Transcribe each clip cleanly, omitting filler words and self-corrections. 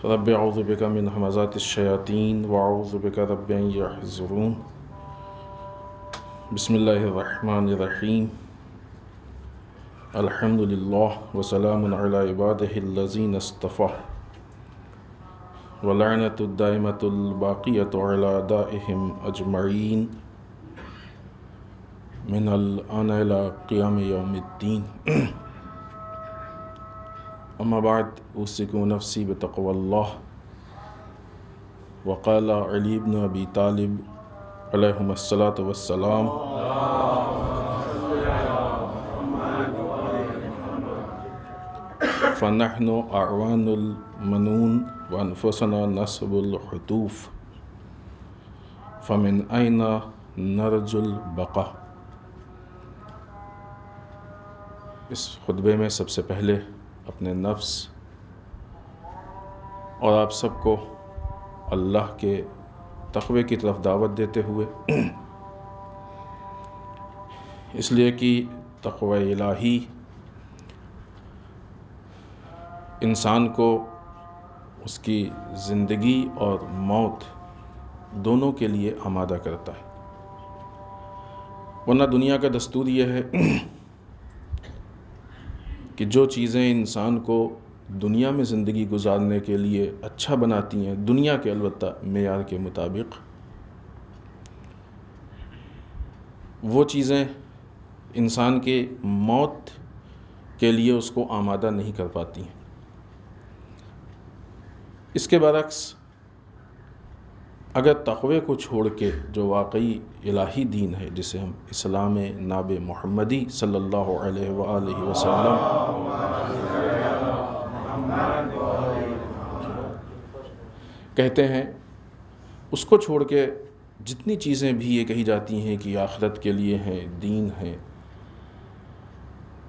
رب اعوذ بک من همزات الشیاطین واعوذ بک رب ان یحضرون بسم اللہ الرحمن الرحیم الحمد للہ وسلام علی عبادہ الذین اصطفى ولعنۃ الدائمۃ الباقیۃ علی اعدائہم اجمعین من الآن الی قیام یوم الدین اما بعد اوصیکم نفسی بتقوی اللہ وقال علی بن ابی طالب علیہم الصلاۃ والسلام فنحن اعوان المنون وانفسنا نصب الحتوف فمن این نرجو البقاء۔ اس خطبے میں سب سے پہلے اپنے نفس اور آپ سب کو اللہ کے تقوی کی طرف دعوت دیتے ہوئے اس لیے کہ تقوی الہی انسان کو اس کی زندگی اور موت دونوں کے لیے آمادہ کرتا ہے، ورنہ دنیا کا دستور یہ ہے کہ جو چیزیں انسان کو دنیا میں زندگی گزارنے کے لیے اچھا بناتی ہیں، دنیا کے البتہ معیار کے مطابق، وہ چیزیں انسان کے موت کے لیے اس کو آمادہ نہیں کر پاتی ہیں۔ اس کے برعکس اگر تقوی کو چھوڑ کے جو واقعی الہی دین ہے، جسے ہم اسلام ناب محمدی صلی اللہ علیہ وآلہ وسلم کہتے ہیں، اس کو چھوڑ کے جتنی چیزیں بھی یہ کہی جاتی ہیں کہ آخرت کے لیے ہیں، دین ہیں،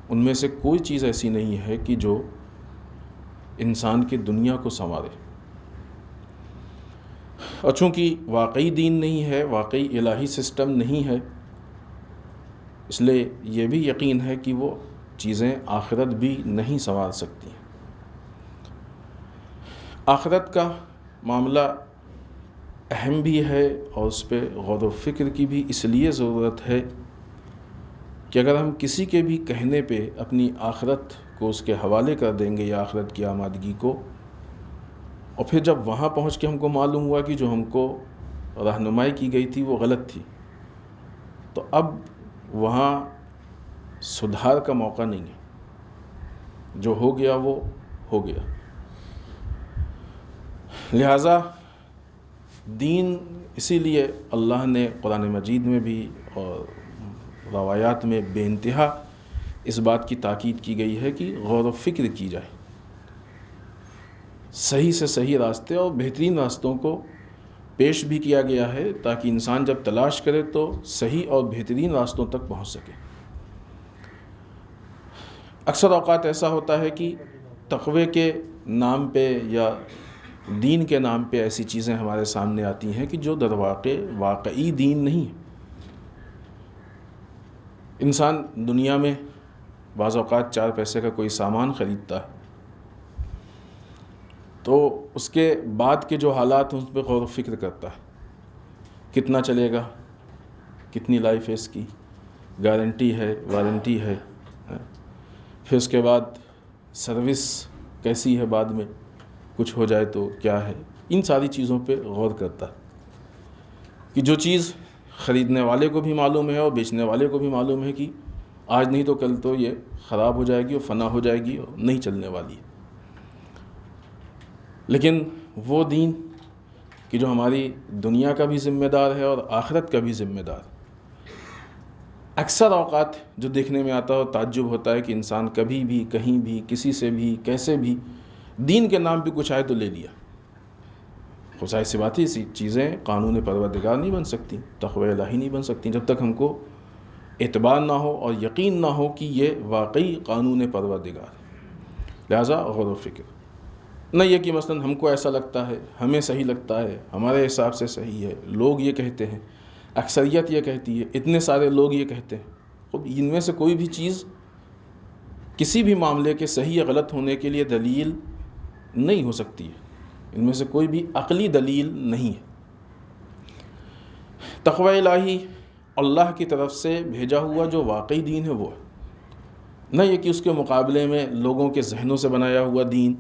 ان میں سے کوئی چیز ایسی نہیں ہے کہ جو انسان کی دنیا کو سنوارے۔ اور چونکہ واقعی دین نہیں ہے، واقعی الہی سسٹم نہیں ہے، اس لیے یہ بھی یقین ہے کہ وہ چیزیں آخرت بھی نہیں سنوار سکتی۔ آخرت کا معاملہ اہم بھی ہے اور اس پہ غور و فکر کی بھی اس لیے ضرورت ہے کہ اگر ہم کسی کے بھی کہنے پہ اپنی آخرت کو اس کے حوالے کر دیں گے یا آخرت کی آمادگی کو، اور پھر جب وہاں پہنچ کے ہم کو معلوم ہوا کہ جو ہم کو رہنمائی کی گئی تھی وہ غلط تھی، تو اب وہاں سدھار کا موقع نہیں ہے، جو ہو گیا وہ ہو گیا۔ لہٰذا دین اسی لیے اللہ نے قرآن مجید میں بھی اور روایات میں بے انتہا اس بات کی تاکید کی گئی ہے کہ غور و فکر کی جائے، صحیح سے صحیح راستے اور بہترین راستوں کو پیش بھی کیا گیا ہے تاکہ انسان جب تلاش کرے تو صحیح اور بہترین راستوں تک پہنچ سکے۔ اکثر اوقات ایسا ہوتا ہے کہ تقوی کے نام پہ یا دین کے نام پہ ایسی چیزیں ہمارے سامنے آتی ہیں کہ جو در واقع واقعی دین نہیں ہے۔ انسان دنیا میں بعض اوقات 4 پیسے کا کوئی سامان خریدتا ہے تو اس کے بعد کے جو حالات ہیں اس پہ غور و فکر کرتا ہے، کتنا چلے گا، کتنی لائف ہے اس کی، گارنٹی ہے، وارنٹی ہے، پھر اس کے بعد سروس کیسی ہے، بعد میں کچھ ہو جائے تو کیا ہے، ان ساری چیزوں پہ غور کرتا ہے کہ جو چیز خریدنے والے کو بھی معلوم ہے اور بیچنے والے کو بھی معلوم ہے کہ آج نہیں تو کل تو یہ خراب ہو جائے گی اور فنا ہو جائے گی اور نہیں چلنے والی ہے۔ لیکن وہ دین کہ جو ہماری دنیا کا بھی ذمہ دار ہے اور آخرت کا بھی ذمہ دار، اکثر اوقات جو دیکھنے میں آتا ہے تعجب ہوتا ہے کہ انسان کبھی بھی کہیں بھی کسی سے بھی کیسے بھی دین کے نام پہ کچھ آئے تو لے لیا، خود ظاہر سی بات ہے اسی چیزیں قانون پروردگار نہیں بن سکتی، تقوی الہی نہیں بن سکتی جب تک ہم کو اعتبار نہ ہو اور یقین نہ ہو کہ یہ واقعی قانون پروردگار ہے۔ لہٰذا غور و فکر، نہ یہ کہ مثلا ہم کو ایسا لگتا ہے، ہمیں صحیح لگتا ہے، ہمارے حساب سے صحیح ہے، لوگ یہ کہتے ہیں، اکثریت یہ کہتی ہے، اتنے سارے لوگ یہ کہتے ہیں۔ خود ان میں سے کوئی بھی چیز کسی بھی معاملے کے صحیح یا غلط ہونے کے لیے دلیل نہیں ہو سکتی ہے، ان میں سے کوئی بھی عقلی دلیل نہیں ہے۔ تقوی الہی اللہ کی طرف سے بھیجا ہوا جو واقعی دین ہے وہ ہے، نہ یہ کہ اس کے مقابلے میں لوگوں کے ذہنوں سے بنایا ہوا دین،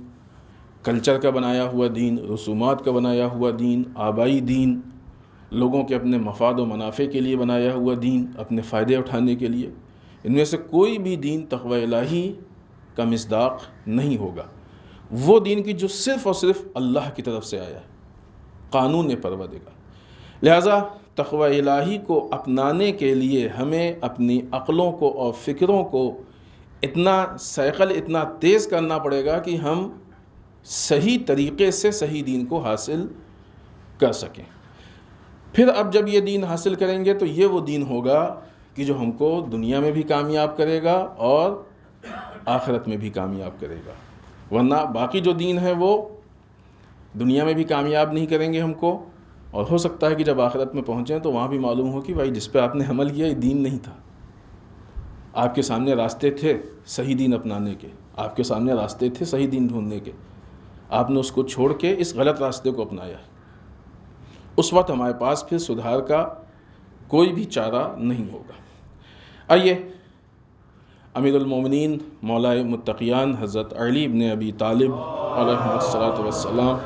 کلچر کا بنایا ہوا دین، رسومات کا بنایا ہوا دین، آبائی دین، لوگوں کے اپنے مفاد و منافع کے لیے بنایا ہوا دین، اپنے فائدے اٹھانے کے لیے۔ ان میں سے کوئی بھی دین تقوی الہی کا مصداق نہیں ہوگا۔ وہ دین کی جو صرف اور صرف اللہ کی طرف سے آیا ہے، قانون پروردگار۔ لہٰذا تقوی الہی کو اپنانے کے لیے ہمیں اپنی عقلوں کو اور فکروں کو اتنا سائیکل اتنا تیز کرنا پڑے گا کہ ہم صحیح طریقے سے صحیح دین کو حاصل کر سکیں۔ پھر اب جب یہ دین حاصل کریں گے تو یہ وہ دین ہوگا کہ جو ہم کو دنیا میں بھی کامیاب کرے گا اور آخرت میں بھی کامیاب کرے گا، ورنہ باقی جو دین ہے وہ دنیا میں بھی کامیاب نہیں کریں گے ہم کو، اور ہو سکتا ہے کہ جب آخرت میں پہنچیں تو وہاں بھی معلوم ہو کہ بھائی جس پہ آپ نے عمل کیا یہ دین نہیں تھا۔ آپ کے سامنے راستے تھے صحیح دین اپنانے کے، آپ کے سامنے راستے تھے صحیح دین ڈھونڈنے کے، آپ نے اس کو چھوڑ کے اس غلط راستے کو اپنایا۔ اس وقت ہمارے پاس پھر سدھار کا کوئی بھی چارہ نہیں ہوگا۔ آئیے امیر المومنین مولائے متقیان حضرت علی بن ابی طالب علیہ الصلاۃ والسلام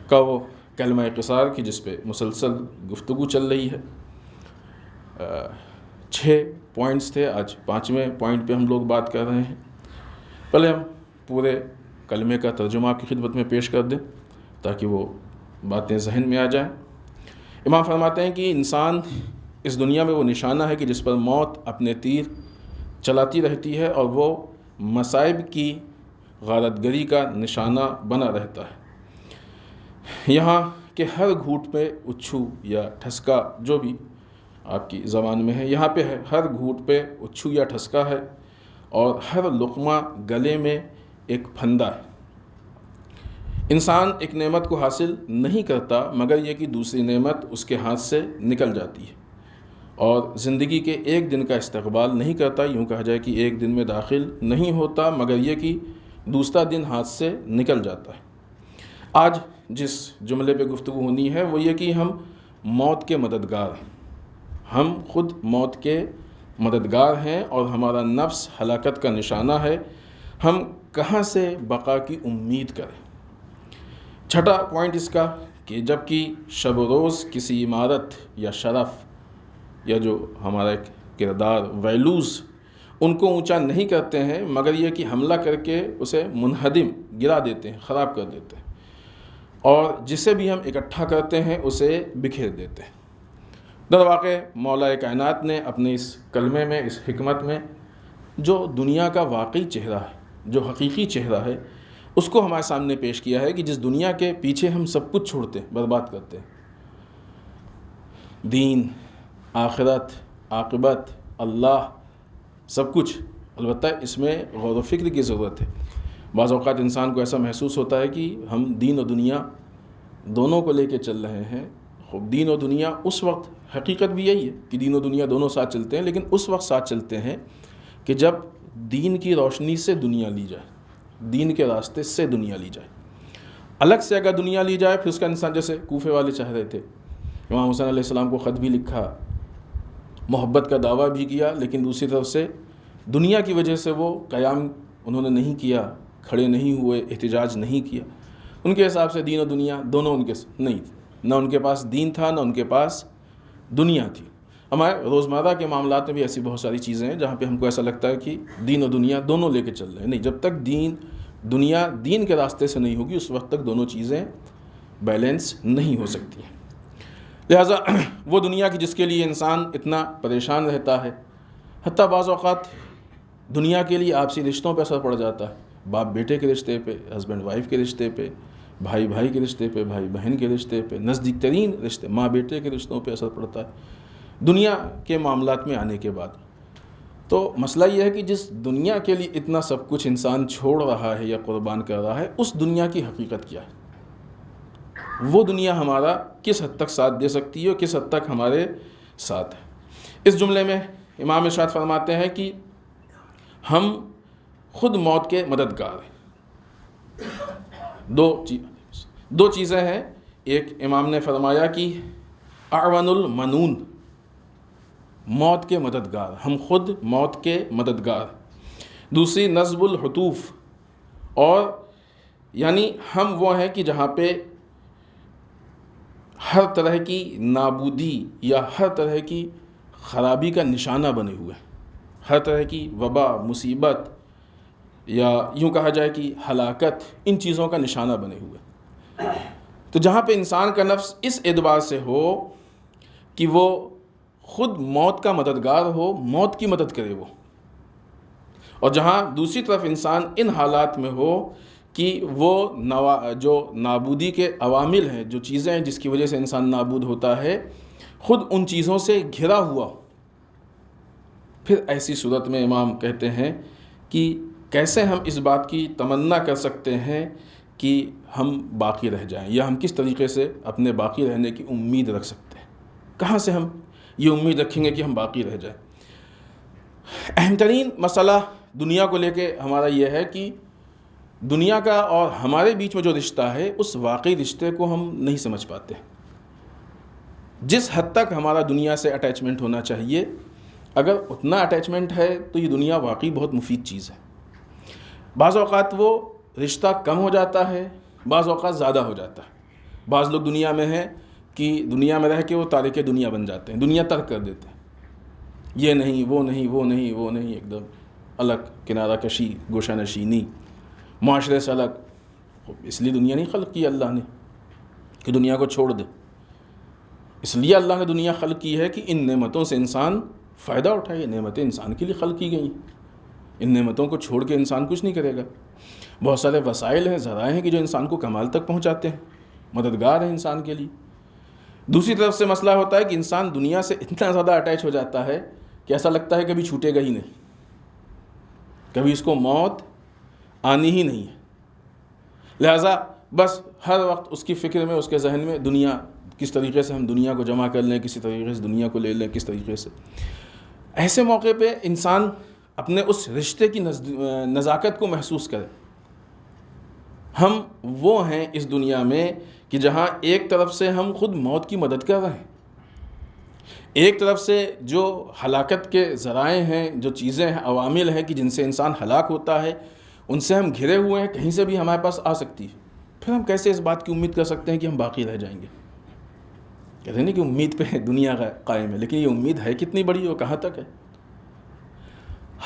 کا وہ کلمہ قصار کی جس پہ مسلسل گفتگو چل رہی ہے، 6 پوائنٹس تھے، آج 5ویں پوائنٹ پہ ہم لوگ بات کر رہے ہیں۔ پہلے ہم پورے کلمے کا ترجمہ آپ کی خدمت میں پیش کر دیں تاکہ وہ باتیں ذہن میں آ جائیں۔ امام فرماتے ہیں کہ انسان اس دنیا میں وہ نشانہ ہے کہ جس پر موت اپنے تیر چلاتی رہتی ہے اور وہ مصائب کی غارت گری کا نشانہ بنا رہتا ہے۔ یہاں کہ ہر گھوٹ پہ اچھو یا ٹھسکا جو بھی آپ کی زبان میں ہے، یہاں پہ ہے ہر گھوٹ پہ اچھو یا ٹھسکا ہے اور ہر لقمہ گلے میں ایک پھندا ہے۔ انسان ایک نعمت کو حاصل نہیں کرتا مگر یہ کہ دوسری نعمت اس کے ہاتھ سے نکل جاتی ہے، اور زندگی کے ایک دن کا استقبال نہیں کرتا، یوں کہا جائے کہ ایک دن میں داخل نہیں ہوتا مگر یہ کہ دوسرا دن ہاتھ سے نکل جاتا ہے۔ آج جس جملے پہ گفتگو ہونی ہے وہ یہ کہ ہم موت کے مددگار ہیں، ہم خود موت کے مددگار ہیں اور ہمارا نفس ہلاکت کا نشانہ ہے۔ ہم کہاں سے بقا کی امید کریں؟ چھٹا پوائنٹ اس کا کہ جب کہ شب و روز کسی عمارت یا شرف یا جو ہمارا ایک کردار ویلوز ان کو اونچا نہیں کرتے ہیں مگر یہ کہ حملہ کر کے اسے منہدم گرا دیتے ہیں، خراب کر دیتے ہیں، اور جسے بھی ہم اکٹھا کرتے ہیں اسے بکھیر دیتے ہیں۔ در واقع مولا کائنات نے اپنے اس کلمے میں، اس حکمت میں جو دنیا کا واقعی چہرہ ہے، جو حقیقی چہرہ ہے، اس کو ہمارے سامنے پیش کیا ہے کہ جس دنیا کے پیچھے ہم سب کچھ چھوڑتے ہیں، برباد کرتے ہیں، دین، آخرت، عاقبت، اللہ، سب کچھ، البتہ اس میں غور و فکر کی ضرورت ہے۔ بعض اوقات انسان کو ایسا محسوس ہوتا ہے کہ ہم دین و دنیا دونوں کو لے کے چل رہے ہیں۔ خب دین و دنیا اس وقت، حقیقت بھی یہی ہے کہ دین و دنیا دونوں ساتھ چلتے ہیں، لیکن اس وقت ساتھ چلتے ہیں کہ جب دین کی روشنی سے دنیا لی جائے، دین کے راستے سے دنیا لی جائے۔ الگ سے اگر دنیا لی جائے پھر اس کا انسان، جیسے کوفے والے چاہ رہے تھے، امام حسین علیہ السلام کو خط بھی لکھا، محبت کا دعویٰ بھی کیا، لیکن دوسری طرف سے دنیا کی وجہ سے وہ قیام انہوں نے نہیں کیا، کھڑے نہیں ہوئے، احتجاج نہیں کیا۔ ان کے حساب سے دین و دنیا دونوں ان کے نہیں تھے، نہ ان کے پاس دین تھا نہ ان کے پاس دنیا تھی۔ ہمارے روزمرہ کے معاملات میں بھی ایسی بہت ساری چیزیں ہیں جہاں پہ ہم کو ایسا لگتا ہے کہ دین و دنیا دونوں لے کے چل رہے ہیں۔ نہیں، جب تک دنیا دین کے راستے سے نہیں ہوگی اس وقت تک دونوں چیزیں بیلنس نہیں ہو سکتی ہیں۔ لہٰذا وہ دنیا کی جس کے لیے انسان اتنا پریشان رہتا ہے، حتیٰ بعض اوقات دنیا کے لیے آپسی رشتوں پہ اثر پڑ جاتا ہے، باپ بیٹے کے رشتے پہ، ہسبینڈ وائف کے رشتے پہ، بھائی بھائی کے رشتے پہ، بھائی بہن کے رشتے پہ، نزدیک ترین رشتے ماں بیٹے کے رشتوں پہ اثر پڑتا ہے دنیا کے معاملات میں آنے کے بعد۔ تو مسئلہ یہ ہے کہ جس دنیا کے لیے اتنا سب کچھ انسان چھوڑ رہا ہے یا قربان کر رہا ہے، اس دنیا کی حقیقت کیا ہے؟ وہ دنیا ہمارا کس حد تک ساتھ دے سکتی ہے اور کس حد تک ہمارے ساتھ ہے؟ اس جملے میں امام ارشاد فرماتے ہیں کہ ہم خود موت کے مددگار ہیں۔ دو چیزیں ہیں۔ ایک امام نے فرمایا کہ اعون المنون، موت کے مددگار، ہم خود موت کے مددگار۔ دوسری نصب الحتوف، اور یعنی ہم وہ ہیں کہ جہاں پہ ہر طرح کی نابودی یا ہر طرح کی خرابی کا نشانہ بنے ہوئے ہیں، ہر طرح کی وبا، مصیبت، یا یوں کہا جائے کہ ہلاکت، ان چیزوں کا نشانہ بنے ہوئے۔ تو جہاں پہ انسان کا نفس اس اعتبار سے ہو کہ وہ خود موت کا مددگار ہو، موت کی مدد کرے وہ، اور جہاں دوسری طرف انسان ان حالات میں ہو کہ وہ جو نابودی کے عوامل ہیں، جو چیزیں ہیں جس کی وجہ سے انسان نابود ہوتا ہے، خود ان چیزوں سے گھرا ہوا، پھر ایسی صورت میں امام کہتے ہیں کہ کیسے ہم اس بات کی تمنا کر سکتے ہیں کہ ہم باقی رہ جائیں، یا ہم کس طریقے سے اپنے باقی رہنے کی امید رکھ سکتے ہیں؟ کہاں سے ہم یہ امید رکھیں گے کہ ہم باقی رہ جائیں؟ اہم ترین مسئلہ دنیا کو لے کے ہمارا یہ ہے کہ دنیا کا اور ہمارے بیچ میں جو رشتہ ہے، اس واقعی رشتے کو ہم نہیں سمجھ پاتے۔ جس حد تک ہمارا دنیا سے اٹیچمنٹ ہونا چاہیے، اگر اتنا اٹیچمنٹ ہے تو یہ دنیا واقعی بہت مفید چیز ہے۔ بعض اوقات وہ رشتہ کم ہو جاتا ہے، بعض اوقات زیادہ ہو جاتا ہے۔ بعض لوگ دنیا میں ہیں کہ دنیا میں رہ کے وہ تارک دنیا بن جاتے ہیں، دنیا ترک کر دیتے ہیں، یہ نہیں، وہ نہیں، وہ نہیں، وہ نہیں، ایک دم الگ کنارہ کشی، گوشہ نشینی، معاشرے سے الگ۔ اس لیے دنیا نہیں خلق کی اللہ نے کہ دنیا کو چھوڑ دے، اس لیے اللہ نے دنیا خلق کی ہے کہ ان نعمتوں سے انسان فائدہ اٹھائے۔ یہ نعمتیں انسان کے لیے خلق کی گئی ہیں، ان نعمتوں کو چھوڑ کے انسان کچھ نہیں کرے گا۔ بہت سارے وسائل ہیں، ذرائع ہیں کہ جو انسان کو کمال تک پہنچاتے ہیں، مددگار ہیں انسان کے لیے۔ دوسری طرف سے مسئلہ ہوتا ہے کہ انسان دنیا سے اتنا زیادہ اٹیچ ہو جاتا ہے کہ ایسا لگتا ہے کبھی چھوٹے گا ہی نہیں، کبھی اس کو موت آنی ہی نہیں ہے۔ لہٰذا بس ہر وقت اس کی فکر میں، اس کے ذہن میں دنیا، کس طریقے سے ہم دنیا کو جمع کر لیں، کسی طریقے سے دنیا کو لے لیں، کس طریقے سے۔ ایسے موقع پہ انسان اپنے اس رشتے کی نزاکت کو محسوس کرے۔ ہم وہ ہیں اس دنیا میں کہ جہاں ایک طرف سے ہم خود موت کی مدد کر رہے ہیں، ایک طرف سے جو ہلاکت کے ذرائع ہیں، جو چیزیں ہیں، عوامل ہیں کہ جن سے انسان ہلاک ہوتا ہے، ان سے ہم گھرے ہوئے ہیں، کہیں سے بھی ہمارے پاس آ سکتی ہے۔ پھر ہم کیسے اس بات کی امید کر سکتے ہیں کہ ہم باقی رہ جائیں گے؟ کہتے ہیں نہیں کہ امید پہ دنیا قائم ہے، لیکن یہ امید ہے کتنی بڑی، وہ کہاں تک ہے؟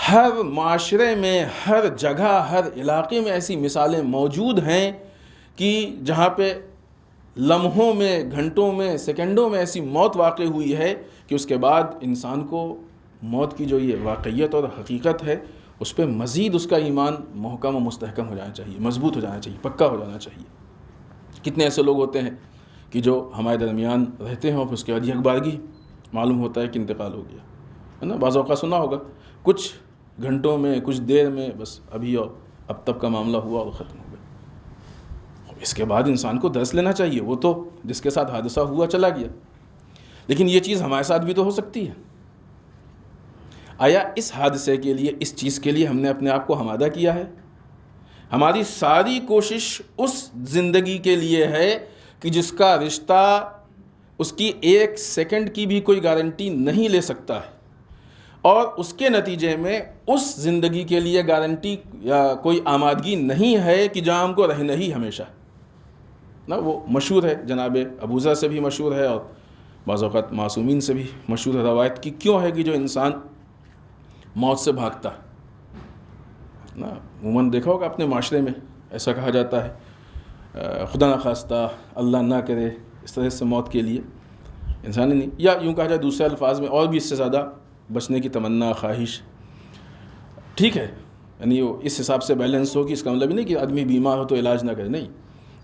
ہر معاشرے میں، ہر جگہ، ہر علاقے میں ایسی مثالیں موجود ہیں کہ جہاں پہ لمحوں میں، گھنٹوں میں، سیکنڈوں میں ایسی موت واقع ہوئی ہے کہ اس کے بعد انسان کو موت کی جو یہ واقعیت اور حقیقت ہے، اس پہ مزید اس کا ایمان محکم و مستحکم ہو جانا چاہیے، مضبوط ہو جانا چاہیے، پکا ہو جانا چاہیے۔ کتنے ایسے لوگ ہوتے ہیں کہ جو ہمارے درمیان رہتے ہیں اور پھر اس کے بعد یک بارگی معلوم ہوتا ہے کہ انتقال ہو گیا ہے نا۔ بعض اوقات سنا ہوگا، کچھ گھنٹوں میں، کچھ دیر میں، بس ابھی اور اب تک کا معاملہ ہوا اور ختم ہو گیا۔ اس کے بعد انسان کو درس لینا چاہیے، وہ تو جس کے ساتھ حادثہ ہوا چلا گیا، لیکن یہ چیز ہمارے ساتھ بھی تو ہو سکتی ہے۔ آیا اس حادثے کے لیے، اس چیز کے لیے ہم نے اپنے آپ کو آمادہ کیا ہے؟ ہماری ساری کوشش اس زندگی کے لیے ہے کہ جس کا رشتہ اس کی ایک سیکنڈ کی بھی کوئی گارنٹی نہیں لے سکتا ہے، اور اس کے نتیجے میں اس زندگی کے لیے گارنٹی یا کوئی آمادگی نہیں ہے کہ جہاں ہم کو رہنا ہی ہمیشہ نا۔ وہ مشہور ہے، جناب ابوذر سے بھی مشہور ہے اور بعض اوقات معصومین سے بھی مشہور ہے روایت کی، کیوں ہے کہ جو انسان موت سے بھاگتا ہے نا، عموماً دیکھا ہوگا اپنے معاشرے میں ایسا کہا جاتا ہے، خدا نخواستہ، اللہ نہ کرے، اس طرح سے موت کے لیے انسان ہی نہیں، یا یوں کہا جائے دوسرے الفاظ میں اور بھی اس سے زیادہ بچنے کی تمنا، خواہش۔ ٹھیک ہے، یعنی وہ اس حساب سے بیلنس ہو کہ اس کا مطلب نہیں کہ آدمی بیمار ہو تو علاج نہ کرے، نہیں،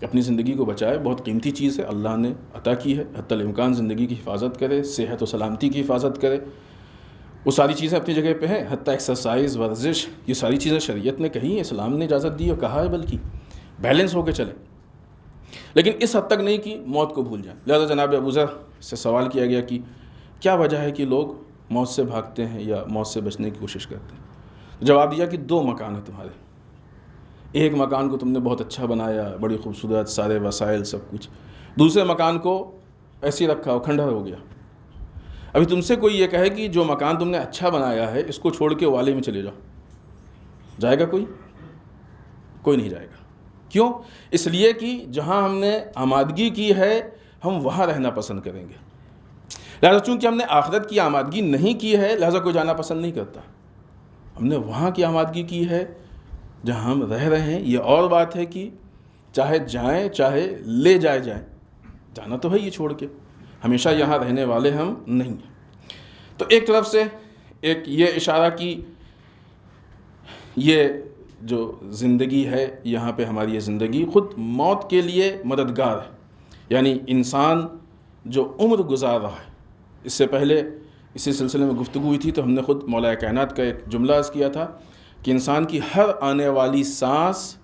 اپنی زندگی کو بچائے، بہت قیمتی چیز ہے، اللہ نے عطا کی ہے، حتی الامکان زندگی کی حفاظت کرے، صحت و سلامتی کی حفاظت کرے، وہ ساری چیزیں اپنی جگہ پہ ہیں، حتی ایکسرسائز، ورزش، یہ ساری چیزیں شریعت نے کہی ہیں، اسلام نے اجازت دی اور کہا ہے، بلکہ بیلنس ہو کے چلیں، لیکن اس حد تک نہیں کہ موت کو بھول جائیں۔ لہذا جناب ابو ذر سے سوال کیا گیا کہ کیا وجہ ہے کہ لوگ موت سے بھاگتے ہیں یا موت سے بچنے کی کوشش کرتے ہیں؟ جواب دیا کہ 2 مکان ہیں تمہارے، ایک مکان کو تم نے بہت اچھا بنایا، بڑی خوبصورت، سارے وسائل، سب کچھ، دوسرے مکان کو ایسے ہی رکھا، کھنڈر ہو گیا۔ ابھی تم سے کوئی یہ کہے کہ جو مکان تم نے اچھا بنایا ہے اس کو چھوڑ کے والے میں چلے جاؤ، جائے گا کوئی؟ کوئی نہیں جائے گا۔ کیوں؟ اس لیے کہ جہاں ہم نے آمادگی کی ہے ہم وہاں رہنا پسند کریں گے، لہذا چونکہ ہم نے آخرت کی آمادگی نہیں کی ہے لہذا کوئی جانا پسند نہیں کرتا، ہم نے وہاں کی آمادگی کی ہے جہاں ہم رہ رہے ہیں۔ یہ اور بات ہے کہ چاہے جائیں چاہے لے جائیں، جانا تو ہے یہ چھوڑ کے، ہمیشہ یہاں رہنے والے ہم نہیں ہیں۔ تو ایک طرف سے ایک یہ اشارہ کہ یہ جو زندگی ہے یہاں پہ ہماری یہ زندگی خود موت کے لیے مددگار ہے، یعنی انسان جو عمر گزار رہا ہے، اس سے پہلے اسی سلسلے میں گفتگو ہوئی تھی تو ہم نے خود مولا کائنات کا ایک جملہ عرض کیا تھا کہ انسان کی ہر آنے والی سانس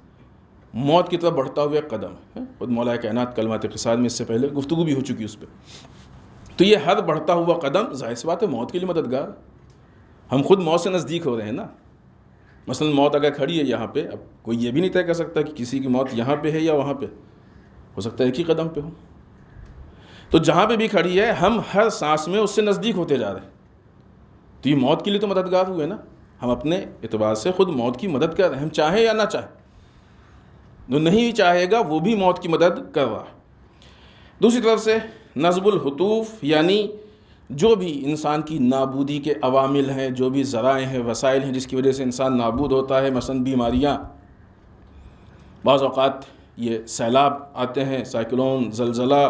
موت کی طرف بڑھتا ہوا قدم ہے۔ خود مولا کائنات کلمات قصاد میں اس سے پہلے گفتگو بھی ہو چکی اس پہ، تو یہ ہر بڑھتا ہوا قدم ظاہر سی بات ہے موت کے لیے مددگار، ہم خود موت سے نزدیک ہو رہے ہیں نا۔ مثلا موت اگر کھڑی ہے یہاں پہ، اب کوئی یہ بھی نہیں طے کر سکتا کہ کسی کی موت یہاں پہ ہے یا وہاں پہ، ہو سکتا ہے ایک ہی قدم پہ ہو، تو جہاں پہ بھی کھڑی ہے ہم ہر سانس میں اس سے نزدیک ہوتے جا رہے ہیں، تو یہ موت کے لیے تو مددگار ہوئے نا، ہم اپنے اعتبار سے خود موت کی مدد کر رہے ہیں، ہم چاہیں یا نہ چاہیں، جو نہیں چاہے گا وہ بھی موت کی مدد کر رہا ہے۔ دوسری طرف سے نصب الحطوف، یعنی جو بھی انسان کی نابودی کے عوامل ہیں، جو بھی ذرائع ہیں، وسائل ہیں جس کی وجہ سے انسان نابود ہوتا ہے، مثلا بیماریاں، بعض اوقات یہ سیلاب آتے ہیں، سائیکلون، زلزلہ،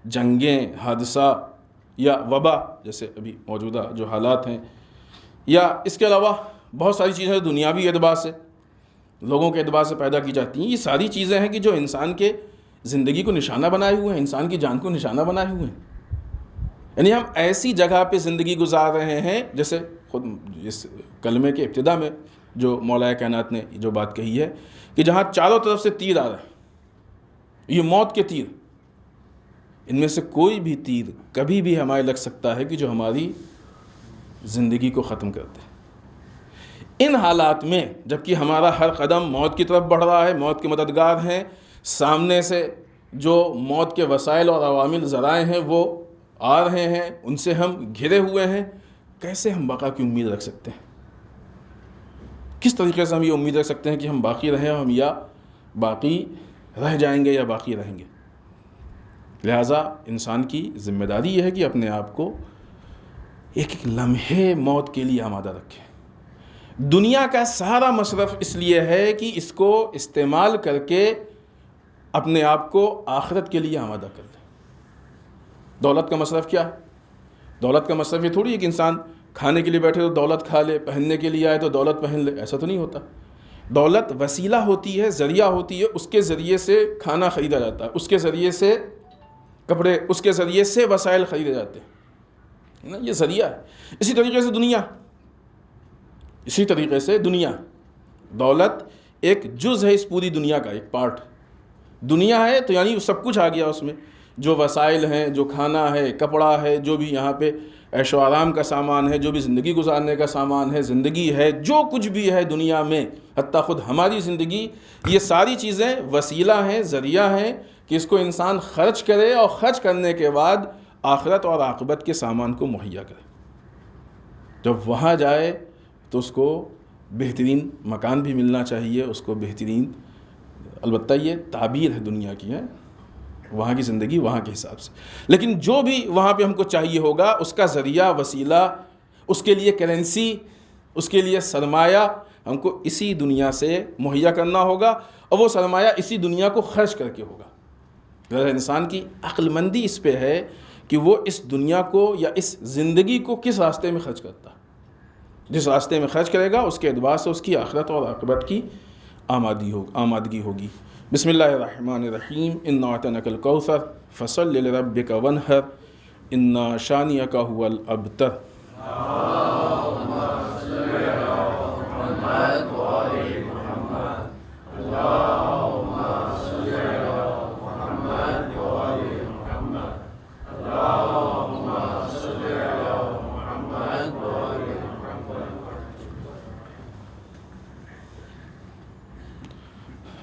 جنگیں، حادثہ یا وبا جیسے ابھی موجودہ جو حالات ہیں، یا اس کے علاوہ بہت ساری چیزیں دنیاوی اعتبار سے، لوگوں کے اعتبار سے پیدا کی جاتی ہیں، یہ ساری چیزیں ہیں کہ جو انسان کے زندگی کو نشانہ بنائے ہوئے ہیں، انسان کی جان کو نشانہ بنائے ہوئے ہیں، یعنی ہم ایسی جگہ پہ زندگی گزار رہے ہیں جیسے خود اس کلمے کے ابتدا میں جو مولا کائنات نے جو بات کہی ہے کہ جہاں چاروں طرف سے تیر آ رہے ہیں، یہ موت کے تیر، ان میں سے کوئی بھی تیر کبھی بھی ہمارے لگ سکتا ہے کہ جو ہماری زندگی کو ختم کرتے ہیں۔ ان حالات میں جبکہ ہمارا ہر قدم موت کی طرف بڑھ رہا ہے، موت کے مددگار ہیں، سامنے سے جو موت کے وسائل اور عوامل ذرائع ہیں وہ آ رہے ہیں، ان سے ہم گھرے ہوئے ہیں، کیسے ہم بقا کی امید رکھ سکتے ہیں؟ کس طریقے سے ہم یہ امید رکھ سکتے ہیں کہ ہم باقی رہیں، ہم یا باقی رہ جائیں گے یا باقی رہیں گے؟ لہٰذا انسان کی ذمہ داری یہ ہے کہ اپنے آپ کو ایک ایک لمحے موت کے لیے آمادہ رکھے۔ دنیا کا سارا مصرف اس لیے ہے کہ اس کو استعمال کر کے اپنے آپ کو آخرت کے لیے آمادہ کر لے۔ دولت کا مصرف کیا ہے؟ دولت کا مصرف یہ تھوڑی ہے کہ انسان کھانے کے لیے بیٹھے تو دولت کھا لے، پہننے کے لیے آئے تو دولت پہن لے، ایسا تو نہیں ہوتا۔ دولت وسیلہ ہوتی ہے، ذریعہ ہوتی ہے، اس کے ذریعے سے کھانا خریدا جاتا ہے، اس کے ذریعے سے کپڑے، اس کے ذریعے سے وسائل خریدے جاتے ہیں نا، یہ ذریعہ ہے۔ اسی طریقے سے دنیا، دولت ایک جز ہے اس پوری دنیا کا، ایک پارٹ۔ دنیا ہے تو یعنی سب کچھ آ گیا اس میں، جو وسائل ہیں، جو کھانا ہے، کپڑا ہے، جو بھی یہاں پہ عیش و آرام کا سامان ہے، جو بھی زندگی گزارنے کا سامان ہے، زندگی ہے، جو کچھ بھی ہے دنیا میں، حتیٰ خود ہماری زندگی، یہ ساری چیزیں وسیلہ ہیں، ذریعہ ہیں کہ اس کو انسان خرچ کرے اور خرچ کرنے کے بعد آخرت اور عاقبت کے سامان کو مہیا کرے۔ جب وہاں جائے تو اس کو بہترین مکان بھی ملنا چاہیے، اس کو بہترین، البتہ یہ تعبیر ہے دنیا کی ہے، وہاں کی زندگی وہاں کے حساب سے، لیکن جو بھی وہاں پہ ہم کو چاہیے ہوگا اس کا ذریعہ، وسیلہ، اس کے لیے کرنسی، اس کے لیے سرمایہ ہم کو اسی دنیا سے مہیا کرنا ہوگا، اور وہ سرمایہ اسی دنیا کو خرچ کر کے ہوگا۔ لہذا انسان کی عقل مندی اس پہ ہے، کہ وہ اس دنیا کو یا اس زندگی کو کس راستے میں خرچ کرتا ہے۔ جس راستے میں خرچ کرے گا اس کے اعتبار سے اس کی آخرت اور عاقبت کی آمادگی ہوگی۔ بسم اللہ الرحمن الرحیم، انا اعطیناک الکوثر فصل لربک وانحر ان شانئک هو الابتر۔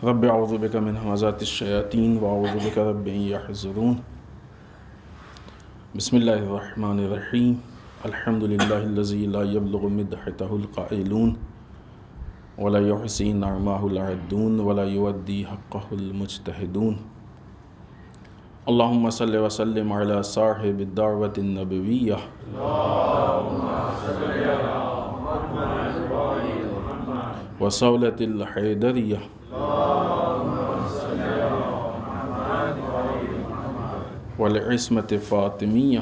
رب اعوذ بک من همزات الشیاطین واعوذ بک رب ان یحضرون۔ بسم اللہ الرحمن الرحیم، الحمد للہ الذی لا یبلغ مدحتہ القائلون ولا یحصی نعمہ العدون ولا یودی حقہ المجتہدون۔ اللہم صلی وسلم علی صاحب الدعوۃ النبویہ وصولۃ الحیدریہ والعصمۃ فاطمیہ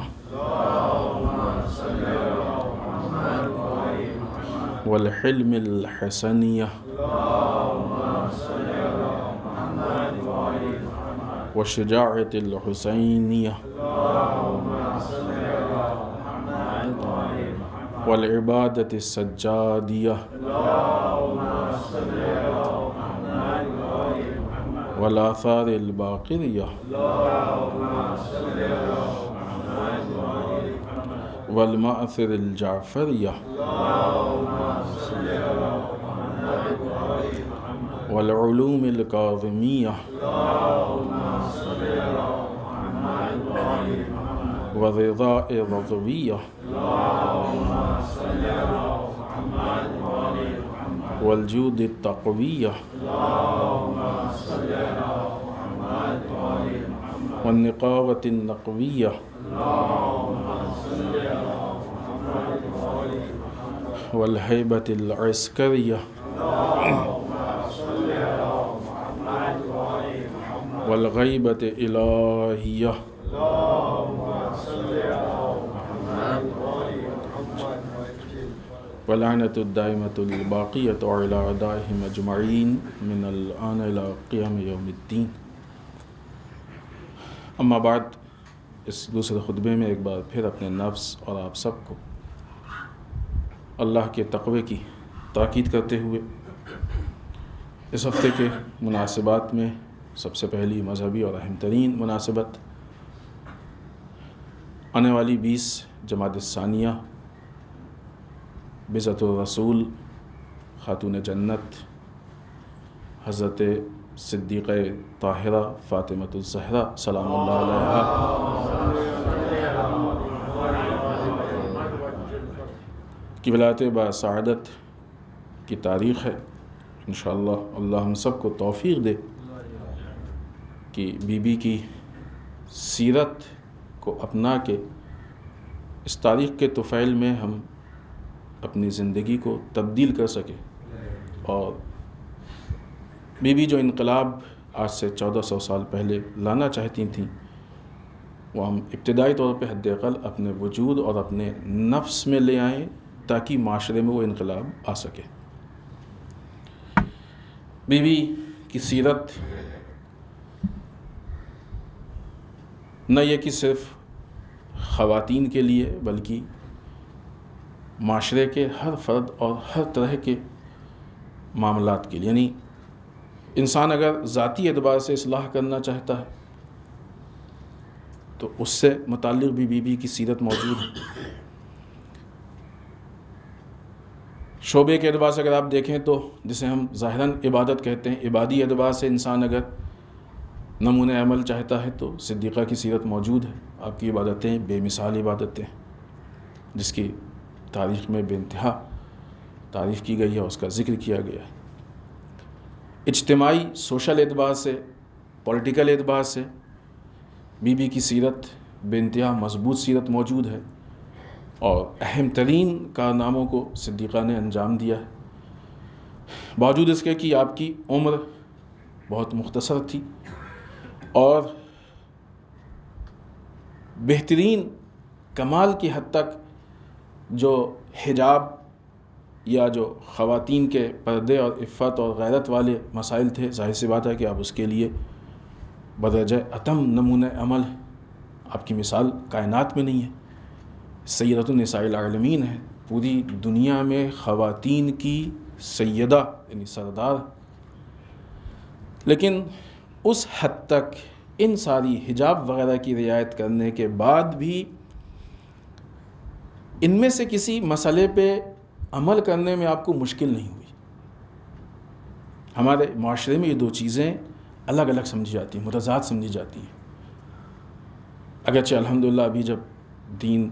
والحلم الحسنیہ والشجاعۃ الحسینیہ والعبادۃ السجادیہ والآثار الباقریہ والمآثر الجعفریہ والعلوم الکاظمیہ والرضاء الرضویہ والجود التقویہ والنقاوۃ النقویہ والہیبۃ العسکریہ والغیبۃ الہیہ واللعنۃ الدائمۃ الباقیۃ علی اعدائہم اجمعین من الآن الی قیام یوم الدین۔ اما بعد، اس دوسرے خطبے میں ایک بار پھر اپنے نفس اور آپ سب کو اللہ کے تقوی کی تاکید کرتے ہوئے اس ہفتے کے مناسبات میں سب سے پہلی مذہبی اور اہم ترین مناسبت آنے والی 20 جمادی الثانیہ بعثت الرسول خاتون جنت حضرت صدیقہ طاہرہ فاطمۃ الزہرا سلام اللہ علیہا کی ولادت بسعادت کی تاریخ ہے۔ انشاءاللہ اللہ ہم سب کو توفیق دے کہ بی بی کی سیرت کو اپنا کے اس تاریخ کے طفیل میں ہم اپنی زندگی کو تبدیل کر سکیں، اور بی بی جو انقلاب آج سے 1400 سال پہلے لانا چاہتی تھیں وہ ہم ابتدائی طور پہ حد اقل اپنے وجود اور اپنے نفس میں لے آئیں تاکہ معاشرے میں وہ انقلاب آ سکے۔ بی بی کی سیرت نہ یہ کہ صرف خواتین کے لیے بلکہ معاشرے کے ہر فرد اور ہر طرح کے معاملات کے لیے، یعنی انسان اگر ذاتی اعتبار سے اصلاح کرنا چاہتا ہے تو اس سے متعلق بھی بی بی کی سیرت موجود ہے۔ شعبے کے اعتبار سے اگر آپ دیکھیں تو جسے ہم ظاہراً عبادت کہتے ہیں، عبادی اعتبار سے انسان اگر نمونہ عمل چاہتا ہے تو صدیقہ کی سیرت موجود ہے۔ آپ کی عبادتیں بے مثال عبادتیں جس کی تاریخ میں بے انتہا تعریف کی گئی ہے، اس کا ذکر کیا گیا ہے۔ اجتماعی سوشل اعتبار سے، پولیٹیکل اعتبار سے بی بی کی سیرت بے انتہا مضبوط سیرت موجود ہے، اور اہم ترین کارناموں کو صدیقہ نے انجام دیا ہے، باوجود اس کے کہ آپ کی عمر بہت مختصر تھی، اور بہترین کمال کی حد تک جو حجاب یا جو خواتین کے پردے اور عفت اور غیرت والے مسائل تھے، ظاہر سی بات ہے کہ آپ اس کے لیے بدرجہ اتم نمونہ عمل ہے. آپ کی مثال کائنات میں نہیں ہے. سیدۃ النساء العالمین ہے، پوری دنیا میں خواتین کی سیدہ یعنی سردار. لیکن اس حد تک ان ساری حجاب وغیرہ کی رعایت کرنے کے بعد بھی ان میں سے کسی مسئلے پہ عمل کرنے میں آپ کو مشکل نہیں ہوئی. ہمارے معاشرے میں یہ دو چیزیں الگ الگ سمجھی جاتی ہیں، متضاد سمجھی جاتی ہیں. اگرچہ الحمدللہ ابھی جب دین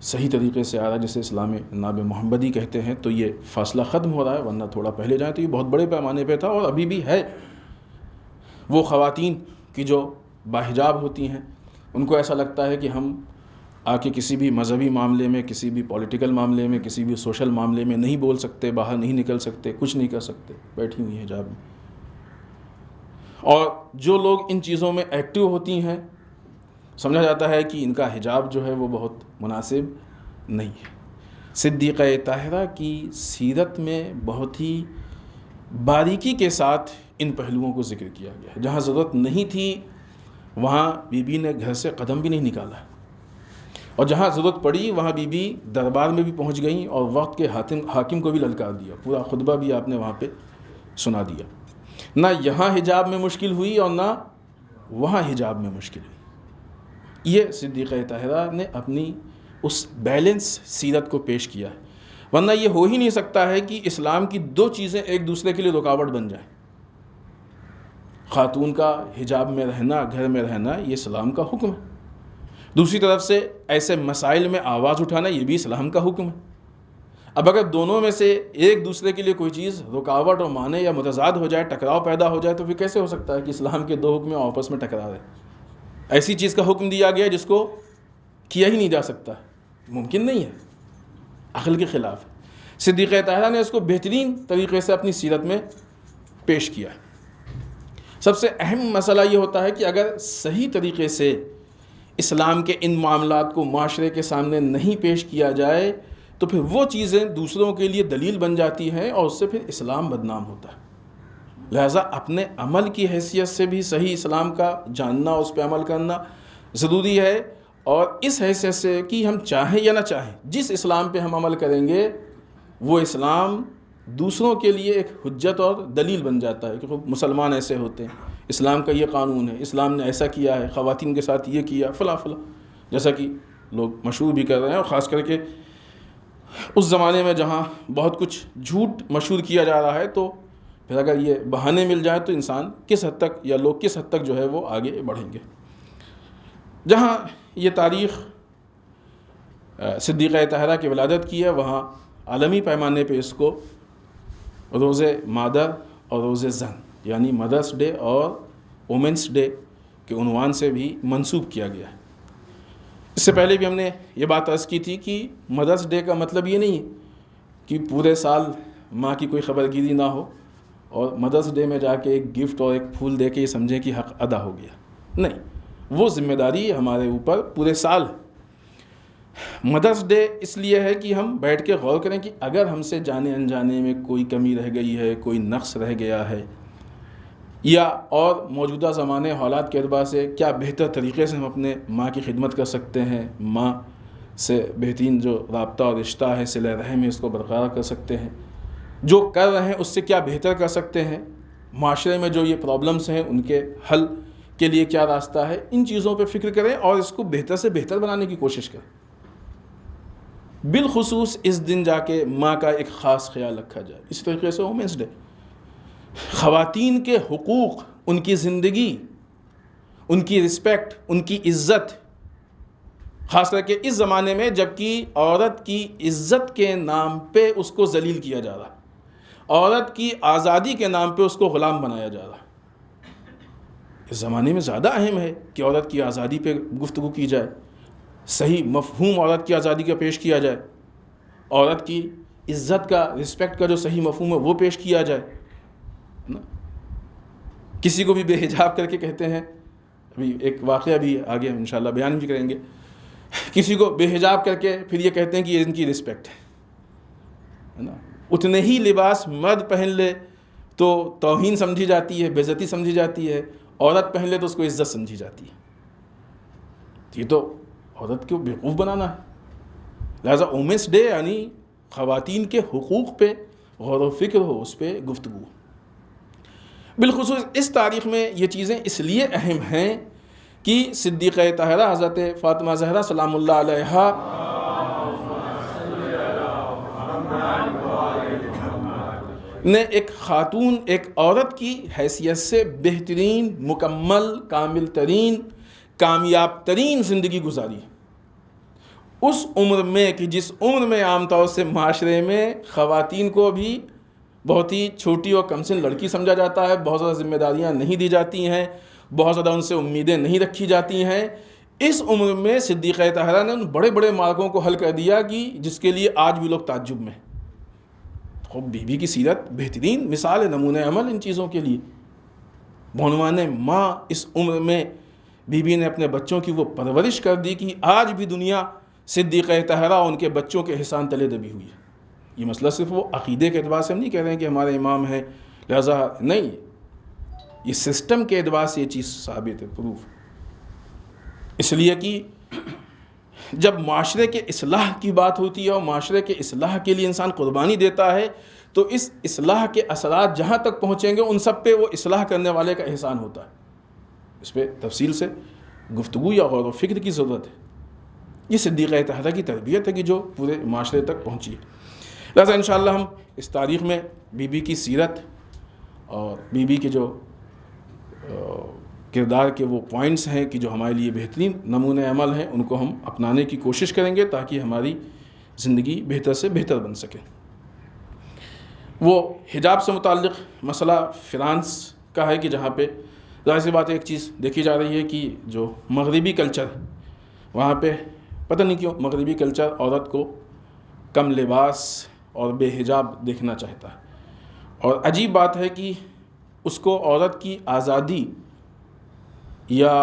صحیح طریقے سے آ رہا ہے، جسے اسلام میں ناب محمدی کہتے ہیں، تو یہ فاصلہ ختم ہو رہا ہے، ورنہ تھوڑا پہلے جائیں تو یہ بہت بڑے پیمانے پہ تھا اور ابھی بھی ہے. وہ خواتین کی جو باحجاب ہوتی ہیں ان کو ایسا لگتا ہے کہ ہم آ کے کسی بھی مذہبی معاملے میں، کسی بھی پولیٹیکل معاملے میں، کسی بھی سوشل معاملے میں نہیں بول سکتے، باہر نہیں نکل سکتے، کچھ نہیں کر سکتے، بیٹھی ہوئی ہیں حجاب میں. اور جو لوگ ان چیزوں میں ایکٹیو ہوتی ہیں سمجھا جاتا ہے کہ ان کا حجاب جو ہے وہ بہت مناسب نہیں ہے. صدیقہ طاہرہ کی سیرت میں بہت ہی باریکی کے ساتھ ان پہلوؤں کو ذکر کیا گیا ہے. جہاں ضرورت نہیں تھی وہاں بی بی نے گھر سے قدم بھی نہیں نکالا، اور جہاں ضرورت پڑی وہاں بی بی دربار میں بھی پہنچ گئیں اور وقت کے حاکم کو بھی للکار دیا. پورا خطبہ بھی آپ نے وہاں پہ سنا دیا. نہ یہاں حجاب میں مشکل ہوئی اور نہ وہاں حجاب میں مشکل ہوئی. یہ صدیقہ طاہرہ نے اپنی اس بیلنس سیرت کو پیش کیا ہے. ورنہ یہ ہو ہی نہیں سکتا ہے کہ اسلام کی دو چیزیں ایک دوسرے کے لیے رکاوٹ بن جائیں. خاتون کا حجاب میں رہنا، گھر میں رہنا، یہ اسلام کا حکم ہے. دوسری طرف سے ایسے مسائل میں آواز اٹھانا، یہ بھی اسلام کا حکم ہے. اب اگر دونوں میں سے ایک دوسرے کے لیے کوئی چیز رکاوٹ اور مانع یا متضاد ہو جائے، ٹکراؤ پیدا ہو جائے، تو پھر کیسے ہو سکتا ہے کہ اسلام کے دو حکم آپس میں ٹکرا رہے؟ ایسی چیز کا حکم دیا گیا جس کو کیا ہی نہیں جا سکتا، ممکن نہیں ہے، عقل کے خلاف. صدیقہ طاہرہ نے اس کو بہترین طریقے سے اپنی سیرت میں پیش کیا. سب سے اہم مسئلہ یہ ہوتا ہے کہ اگر صحیح طریقے سے اسلام کے ان معاملات کو معاشرے کے سامنے نہیں پیش کیا جائے تو پھر وہ چیزیں دوسروں کے لیے دلیل بن جاتی ہیں اور اس سے پھر اسلام بدنام ہوتا ہے. لہٰذا اپنے عمل کی حیثیت سے بھی صحیح اسلام کا جاننا، اس پہ عمل کرنا ضروری ہے. اور اس حیثیت سے کہ ہم چاہیں یا نہ چاہیں، جس اسلام پہ ہم عمل کریں گے وہ اسلام دوسروں کے لیے ایک حجت اور دلیل بن جاتا ہے کہ مسلمان ایسے ہوتے ہیں، اسلام کا یہ قانون ہے، اسلام نے ایسا کیا ہے، خواتین کے ساتھ یہ کیا، فلاں فلاں، جیسا کہ لوگ مشہور بھی کر رہے ہیں. اور خاص کر کے اس زمانے میں جہاں بہت کچھ جھوٹ مشہور کیا جا رہا ہے، تو پھر اگر یہ بہانے مل جائیں تو انسان کس حد تک یا لوگ کس حد تک جو ہے وہ آگے بڑھیں گے. جہاں یہ تاریخ صدیقہ طاہرہ کی ولادت کی ہے وہاں عالمی پیمانے پہ اس کو روز مادر اور روز زن یعنی مدرس ڈے اور وومنس ڈے کے عنوان سے بھی منسوب کیا گیا ہے. اس سے پہلے بھی ہم نے یہ بات عرض کی تھی کہ مدرس ڈے کا مطلب یہ نہیں ہے کہ پورے سال ماں کی کوئی خبر گیری نہ ہو اور مدرس ڈے میں جا کے ایک گفٹ اور ایک پھول دے کے یہ سمجھیں کہ حق ادا ہو گیا. نہیں، وہ ذمہ داری ہمارے اوپر پورے سال ہے. مدرس ڈے اس لیے ہے کہ ہم بیٹھ کے غور کریں کہ اگر ہم سے جانے انجانے میں کوئی کمی رہ گئی ہے، کوئی نقص رہ گیا ہے، یا اور موجودہ زمانے حالات کے اعتبار سے کیا بہتر طریقے سے ہم اپنے ماں کی خدمت کر سکتے ہیں، ماں سے بہترین جو رابطہ اور رشتہ ہے، صلہ رحم ہے، اس کو برقرار کر سکتے ہیں، جو کر رہے ہیں اس سے کیا بہتر کر سکتے ہیں، معاشرے میں جو یہ پرابلمس ہیں ان کے حل کے لیے کیا راستہ ہے. ان چیزوں پہ فکر کریں اور اس کو بہتر سے بہتر بنانے کی کوشش کریں. بالخصوص اس دن جا کے ماں کا ایک خاص خیال رکھا جائے. اس طریقے سے وومنس ڈے، خواتین کے حقوق، ان کی زندگی، ان کی رسپیکٹ، ان کی عزت، خاص کر کے اس زمانے میں جبکہ عورت کی عزت کے نام پہ اس کو ذلیل کیا جا رہا، عورت کی آزادی کے نام پہ اس کو غلام بنایا جا رہا. اس زمانے میں زیادہ اہم ہے کہ عورت کی آزادی پہ گفتگو کی جائے، صحیح مفہوم عورت کی آزادی کا پیش کیا جائے، عورت کی عزت کا، رسپیکٹ کا جو صحیح مفہوم ہے وہ پیش کیا جائے. کسی کو بھی بے حجاب کر کے کہتے ہیں، ابھی ایک واقعہ بھی آگے ہم انشاءاللہ بیان بھی کریں گے، کسی کو بے حجاب کر کے پھر یہ کہتے ہیں کہ یہ ان کی رسپیکٹ ہے نا. اتنے ہی لباس مرد پہن لے تو توہین سمجھی جاتی ہے، بے عزتی سمجھی جاتی ہے، عورت پہن لے تو اس کو عزت سمجھی جاتی ہے۔ یہ تو عورت کو بیوقوف بنانا ہے۔ لہٰذا وومنس ڈے یعنی خواتین کے حقوق پہ غور و فکر ہو، اس پہ گفتگو ہو۔ بالخصوص اس تاریخ میں یہ چیزیں اس لیے اہم ہیں کہ صدیقہ طاہرہ حضرت فاطمہ زہرا سلام اللہ علیہا نے ایک خاتون، ایک عورت کی حیثیت سے بہترین، مکمل، کامل ترین، کامیاب ترین زندگی گزاری اس عمر میں کہ جس عمر میں عام طور سے معاشرے میں خواتین کو بھی بہت ہی چھوٹی اور کم سن لڑکی سمجھا جاتا ہے، بہت زیادہ ذمہ داریاں نہیں دی جاتی ہیں، بہت زیادہ ان سے امیدیں نہیں رکھی جاتی ہیں۔ اس عمر میں صدیقہ طاہرہ نے ان بڑے بڑے معرکوں کو حل کر دیا کہ جس کے لیے آج بھی لوگ تعجب میں۔ خوب بی بی کی سیرت بہترین مثال ہے، نمونہ عمل ان چیزوں کے لیے۔ بعنوان ماں اس عمر میں بی بی نے اپنے بچوں کی وہ پرورش کر دی کہ آج بھی دنیا صدیقہ طاہرہ اور ان کے بچوں کے احسان تلے دبی ہوئی ہے۔ یہ مسئلہ صرف وہ عقیدے کے اعتبار سے ہم نہیں کہہ رہے ہیں کہ ہمارے امام ہیں لہذا نہیں، یہ سسٹم کے اعتبار سے یہ چیز ثابت ہے، پروف۔ اس لیے کہ جب معاشرے کے اصلاح کی بات ہوتی ہے اور معاشرے کے اصلاح کے لیے انسان قربانی دیتا ہے تو اس اصلاح کے اثرات جہاں تک پہنچیں گے ان سب پہ وہ اصلاح کرنے والے کا احسان ہوتا ہے۔ اس پہ تفصیل سے گفتگو یا غور و فکر کی ضرورت ہے۔ یہ صدیقہ طاہرہ کی تربیت ہے کہ جو پورے معاشرے تک پہنچی ہے۔ لہٰذا انشاءاللہ ہم اس تاریخ میں بی بی کی سیرت اور بی بی کے جو کردار کے وہ پوائنٹس ہیں کہ جو ہمارے لیے بہترین نمونہ عمل ہیں ان کو ہم اپنانے کی کوشش کریں گے تاکہ ہماری زندگی بہتر سے بہتر بن سکے۔ وہ حجاب سے متعلق مسئلہ فرانس کا ہے کہ جہاں پہ ظاہر سی بات ایک چیز دیکھی جا رہی ہے کہ جو مغربی کلچر وہاں پہ پتہ نہیں کیوں مغربی کلچر عورت کو کم لباس اور بے حجاب دیکھنا چاہتا ہے، اور عجیب بات ہے کہ اس کو عورت کی آزادی یا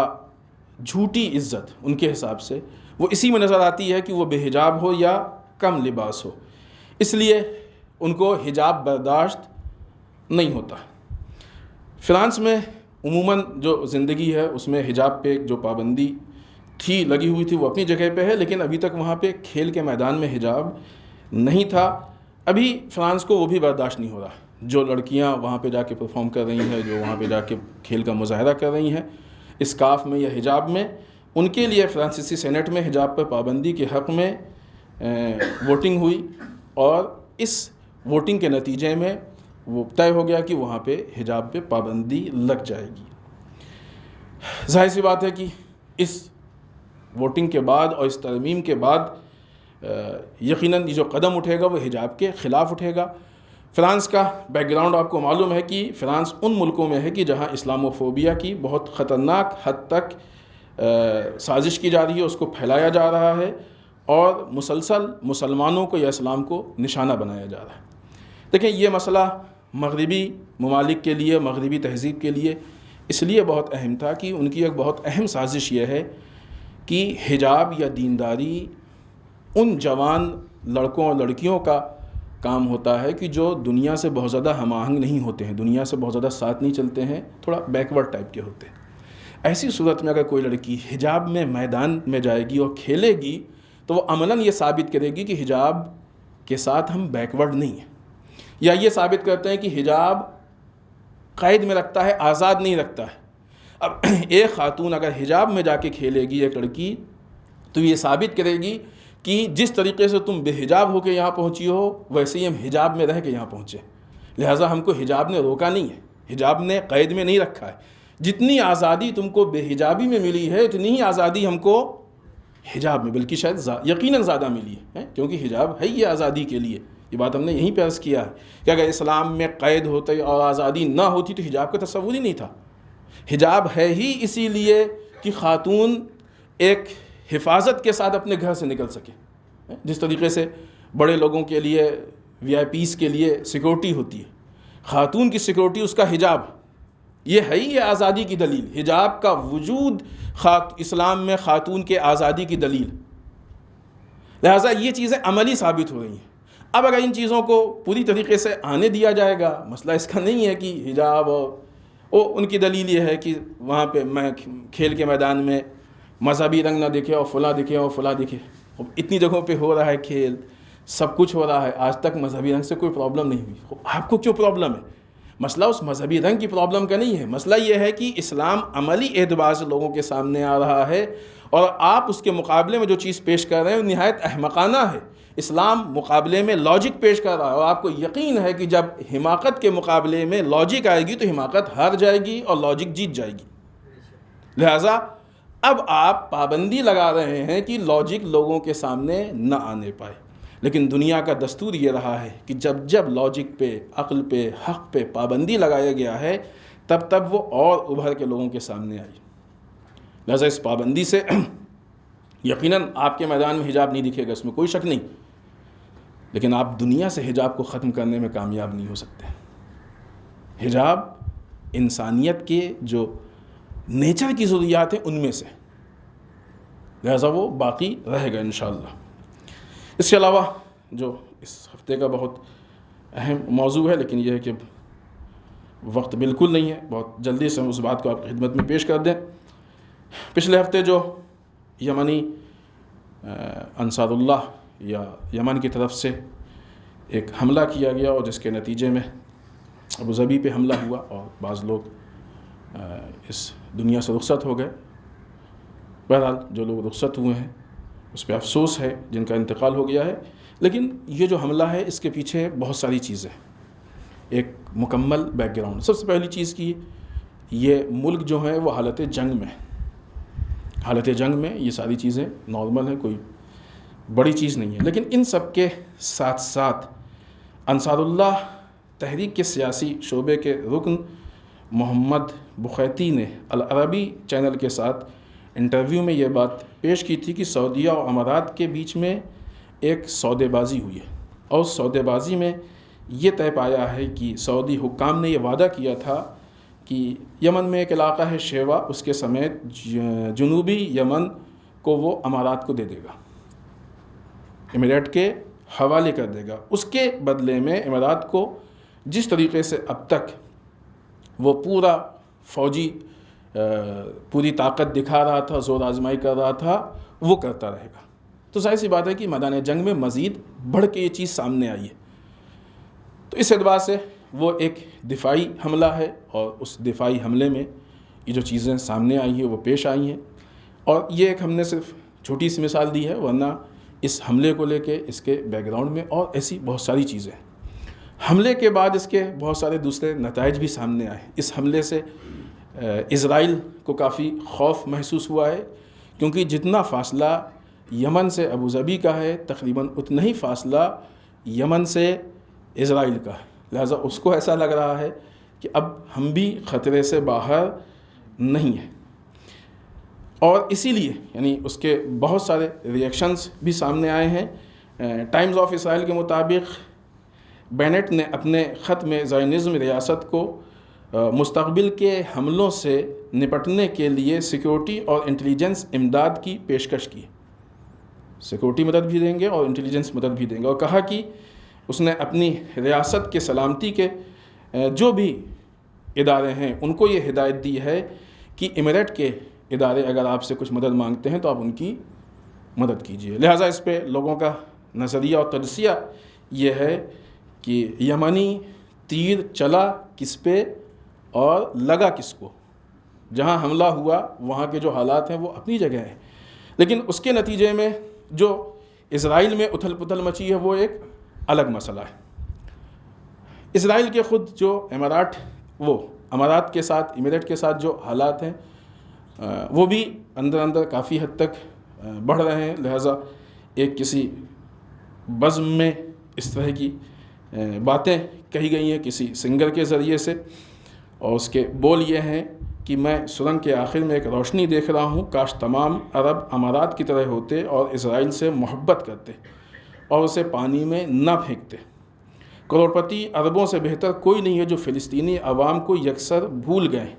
جھوٹی عزت ان کے حساب سے وہ اسی میں نظر آتی ہے کہ وہ بے حجاب ہو یا کم لباس ہو، اس لیے ان کو حجاب برداشت نہیں ہوتا۔ فرانس میں عموماً جو زندگی ہے اس میں حجاب پہ جو پابندی تھی لگی ہوئی تھی وہ اپنی جگہ پہ ہے، لیکن ابھی تک وہاں پہ کھیل کے میدان میں حجاب نہیں تھا۔ ابھی فرانس کو وہ بھی برداشت نہیں ہو رہا، جو لڑکیاں وہاں پہ جا کے پرفارم کر رہی ہیں، جو وہاں پہ جا کے کھیل کا مظاہرہ کر رہی ہیں اسکارف میں یا حجاب میں، ان کے لیے فرانسیسی سینٹ میں حجاب پر پابندی کے حق میں ووٹنگ ہوئی، اور اس ووٹنگ کے نتیجے میں وہ طے ہو گیا کہ وہاں پہ حجاب پہ پابندی لگ جائے گی۔ ظاہر سی بات ہے کہ اس ووٹنگ کے بعد اور اس ترمیم کے بعد یقیناً یہ جو قدم اٹھے گا وہ حجاب کے خلاف اٹھے گا۔ فرانس کا بیک گراؤنڈ آپ کو معلوم ہے کہ فرانس ان ملکوں میں ہے کہ جہاں اسلاموفوبیا کی بہت خطرناک حد تک سازش کی جا رہی ہے، اس کو پھیلایا جا رہا ہے اور مسلسل مسلمانوں کو یا اسلام کو نشانہ بنایا جا رہا ہے۔ دیکھیں یہ مسئلہ مغربی ممالک کے لیے، مغربی تہذیب کے لیے اس لیے بہت اہم تھا کہ ان کی ایک بہت اہم سازش یہ ہے کہ حجاب یا دینداری ان جوان لڑکوں اور لڑکیوں کا کام ہوتا ہے کہ جو دنیا سے بہت زیادہ ہم آہنگ نہیں ہوتے ہیں، دنیا سے بہت زیادہ ساتھ نہیں چلتے ہیں، تھوڑا بیکورڈ ٹائپ کے ہوتے ہیں۔ ایسی صورت میں اگر کوئی لڑکی حجاب میں میدان میں جائے گی اور کھیلے گی تو وہ عملاً یہ ثابت کرے گی کہ حجاب کے ساتھ ہم بیکورڈ نہیں ہیں، یا یہ ثابت کرتے ہیں کہ حجاب قید میں رکھتا ہے، آزاد نہیں رکھتا ہے۔ اب ایک خاتون اگر حجاب میں جا کے کھیلے گی ایک لڑکی تو یہ ثابت کرے گی کہ جس طریقے سے تم بے حجاب ہو کے یہاں پہنچی ہو ویسے ہی ہم حجاب میں رہ کے یہاں پہنچے، لہٰذا ہم کو حجاب نے روکا نہیں ہے، حجاب نے قید میں نہیں رکھا ہے۔ جتنی آزادی تم کو بے حجابی میں ملی ہے اتنی ہی آزادی ہم کو حجاب میں، بلکہ شاید یقیناً زیادہ ملی ہے، کیونکہ حجاب ہے یہ آزادی کے لیے۔ یہ بات ہم نے یہیں پہ عرض کیا ہے کہ اگر اسلام میں قید ہوتے اور آزادی نہ ہوتی تو حجاب کا تصور ہی نہیں تھا۔ حجاب ہے ہی اسی لیے کہ خاتون ایک حفاظت کے ساتھ اپنے گھر سے نکل سکے، جس طریقے سے بڑے لوگوں کے لیے VIP کے لیے سیکورٹی ہوتی ہے، خاتون کی سیکورٹی اس کا حجاب، یہ ہے ہی آزادی کی دلیل۔ حجاب کا وجود اسلام میں خاتون کے آزادی کی دلیل، لہٰذا یہ چیزیں عملی ثابت ہو رہی ہیں۔ اب اگر ان چیزوں کو پوری طریقے سے آنے دیا جائے گا، مسئلہ اس کا نہیں ہے کہ حجاب اور ان کی دلیل یہ ہے کہ وہاں پہ میں کھیل کے میدان میں مذہبی رنگ نہ دکھے اور فلاں دکھے اور فلاں دکھے، اتنی جگہوں پہ ہو رہا ہے کھیل، سب کچھ ہو رہا ہے، آج تک مذہبی رنگ سے کوئی پرابلم نہیں ہوئی، آپ کو کیوں پرابلم ہے؟ مسئلہ اس مذہبی رنگ کی پرابلم کا نہیں ہے، مسئلہ یہ ہے کہ اسلام عملی اعتبار سے لوگوں کے سامنے آ رہا ہے اور آپ اس کے مقابلے میں جو چیز پیش کر رہے ہیں وہ نہایت احمقانہ ہے۔ اسلام مقابلے میں لاجک پیش کر رہا ہے اور آپ کو یقین ہے کہ جب حماقت کے مقابلے میں لاجک آئے گی تو حماقت ہار جائے گی اور لاجک جیت جائے گی۔ لہٰذا اب آپ پابندی لگا رہے ہیں کہ لاجک لوگوں کے سامنے نہ آنے پائے، لیکن دنیا کا دستور یہ رہا ہے کہ جب جب لاجک پہ، عقل پہ، حق پہ پابندی لگایا گیا ہے تب تب وہ اور ابھر کے لوگوں کے سامنے آئی۔ لہٰذا اس پابندی سے یقیناً آپ کے میدان میں حجاب نہیں دکھے گا، اس میں کوئی شک نہیں، لیکن آپ دنیا سے حجاب کو ختم کرنے میں کامیاب نہیں ہو سکتے۔ حجاب انسانیت کے جو نیچر کی ضروریات ہیں ان میں سے، لہذا وہ باقی رہے گا انشاءاللہ۔ اس کے علاوہ جو اس ہفتے کا بہت اہم موضوع ہے، لیکن یہ ہے کہ وقت بالکل نہیں ہے، بہت جلدی سے ہم اس بات کو آپ کی خدمت میں پیش کر دیں۔ پچھلے ہفتے جو یمنی انصار اللہ یا یمن کی طرف سے ایک حملہ کیا گیا اور جس کے نتیجے میں ابوظبی پہ حملہ ہوا اور بعض لوگ اس دنیا سے رخصت ہو گئے، بہرحال جو لوگ رخصت ہوئے ہیں اس پہ افسوس ہے جن کا انتقال ہو گیا ہے، لیکن یہ جو حملہ ہے اس کے پیچھے بہت ساری چیزیں، ایک مکمل بیک گراؤنڈ۔ سب سے پہلی چیز کی یہ ملک جو ہے وہ حالت جنگ میں، حالت جنگ میں یہ ساری چیزیں نارمل ہیں، کوئی بڑی چیز نہیں ہے، لیکن ان سب کے ساتھ ساتھ انصار اللہ تحریک کے سیاسی شعبے کے رکن محمد بخیتی نے العربی چینل کے ساتھ انٹرویو میں یہ بات پیش کی تھی کہ سعودیہ اور امارات کے بیچ میں ایک سودے بازی ہوئی ہے اور اس سودے بازی میں یہ طے پایا ہے کہ سعودی حکام نے یہ وعدہ کیا تھا کہ یمن میں ایک علاقہ ہے شیوا، اس کے سمیت جنوبی یمن کو وہ امارات کو دے دے گا، امارات کے حوالے کر دے گا۔ اس کے بدلے میں امارات کو جس طریقے سے اب تک وہ پورا فوجی پوری طاقت دکھا رہا تھا، زور آزمائی کر رہا تھا، وہ کرتا رہے گا۔ تو ظاہر سی بات ہے کہ میدان جنگ میں مزید بڑھ کے یہ چیز سامنے آئی ہے، تو اس اعتبار سے وہ ایک دفاعی حملہ ہے اور اس دفاعی حملے میں یہ جو چیزیں سامنے آئی ہیں وہ پیش آئی ہیں، اور یہ ایک ہم نے صرف چھوٹی سی مثال دی ہے، ورنہ اس حملے کو لے کے اس کے بیک گراؤنڈ میں اور ایسی بہت ساری چیزیں ہیں۔ حملے کے بعد اس کے بہت سارے دوسرے نتائج بھی سامنے آئے۔ اس حملے سے اسرائیل کو کافی خوف محسوس ہوا ہے، کیونکہ جتنا فاصلہ یمن سے ابوظبی کا ہے تقریباً اتنا ہی فاصلہ یمن سے اسرائیل کا ہے، لہٰذا اس کو ایسا لگ رہا ہے کہ اب ہم بھی خطرے سے باہر نہیں ہیں، اور اسی لیے یعنی اس کے بہت سارے ریئیکشنز بھی سامنے آئے ہیں۔ ٹائمز آف اسرائیل کے مطابق بینٹ نے اپنے خط میں زائنزم ریاست کو مستقبل کے حملوں سے نپٹنے کے لیے سیکیورٹی اور انٹیلیجنس امداد کی پیشکش کی، سیکیورٹی مدد بھی دیں گے اور انٹیلیجنس مدد بھی دیں گے، اور کہا کہ اس نے اپنی ریاست کے سلامتی کے جو بھی ادارے ہیں ان کو یہ ہدایت دی ہے کہ امارات کے ادارے اگر آپ سے کچھ مدد مانگتے ہیں تو آپ ان کی مدد کیجیے۔ لہٰذا اس پہ لوگوں کا نظریہ اور تجزیہ یہ ہے کہ یمنی تیر چلا کس پہ اور لگا کس کو، جہاں حملہ ہوا وہاں کے جو حالات ہیں وہ اپنی جگہ ہیں، لیکن اس کے نتیجے میں جو اسرائیل میں اتھل پتھل مچی ہے وہ ایک الگ مسئلہ ہے۔ اسرائیل کے خود جو امارات کے ساتھ امارات کے ساتھ جو حالات ہیں وہ بھی اندر اندر کافی حد تک بڑھ رہے ہیں، لہٰذا ایک کسی بزم میں اس طرح کی باتیں کہی گئی ہیں کسی سنگر کے ذریعے سے، اور اس کے بول یہ ہیں کہ میں سرنگ کے آخر میں ایک روشنی دیکھ رہا ہوں، کاش تمام عرب امارات کی طرح ہوتے اور اسرائیل سے محبت کرتے اور اسے پانی میں نہ پھینکتے۔ کروڑپتی عربوں سے بہتر کوئی نہیں ہے جو فلسطینی عوام کو یکسر بھول گئے،